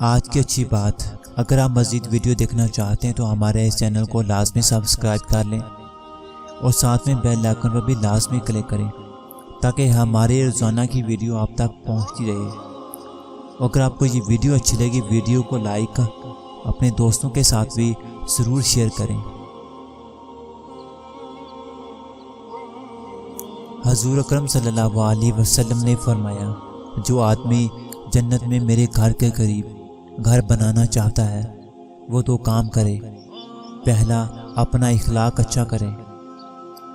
آج کی اچھی بات، اگر آپ مزید ویڈیو دیکھنا چاہتے ہیں تو ہمارے اس چینل کو لازمی سبسکرائب کر لیں اور ساتھ میں بیل آئکن پر بھی لازمی کلک کریں تاکہ ہماری روزانہ کی ویڈیو آپ تک پہنچتی رہے۔ اور اگر آپ کو یہ ویڈیو اچھی لگی، ویڈیو کو لائک اپنے دوستوں کے ساتھ بھی ضرور شیئر کریں۔ حضور اکرم صلی اللہ علیہ وسلم نے فرمایا، جو آدمی جنت میں میرے گھر کے قریب گھر بنانا چاہتا ہے وہ دو کام کرے۔ پہلا، اپنا اخلاق اچھا کرے،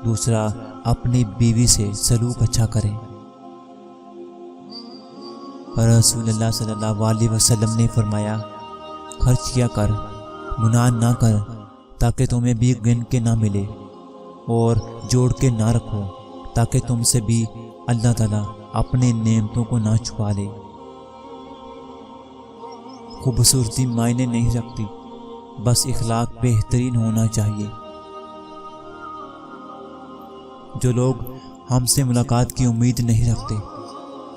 دوسرا اپنی بیوی سے سلوک اچھا کرے۔ اور رسول اللہ صلی اللہ علیہ وسلم نے فرمایا، خرچ کیا کر، گناہ نہ کر تاکہ تمہیں بھی گن کے نہ ملے، اور جوڑ کے نہ رکھو تاکہ تم سے بھی اللہ تعالیٰ اپنے نعمتوں کو نہ چھپا لے۔ خوبصورتی معنی نہیں رکھتی، بس اخلاق بہترین ہونا چاہیے۔ جو لوگ ہم سے ملاقات کی امید نہیں رکھتے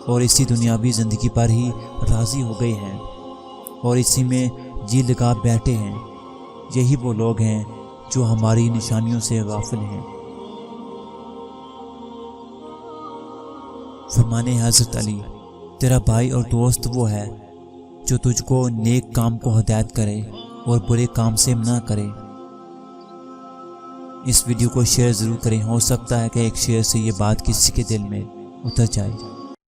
اور اسی دنیاوی زندگی پر ہی راضی ہو گئے ہیں اور اسی میں جی لگا بیٹھے ہیں، یہی وہ لوگ ہیں جو ہماری نشانیوں سے غافل ہیں۔ فرمانے حضرت علی، تیرا بھائی اور دوست وہ ہے جو تجھ کو نیک کام کو ہدایت کرے اور برے کام سے منع کرے۔ اس ویڈیو کو شیئر ضرور کریں، ہو سکتا ہے کہ ایک شیئر سے یہ بات کسی کے دل میں اتر جائے۔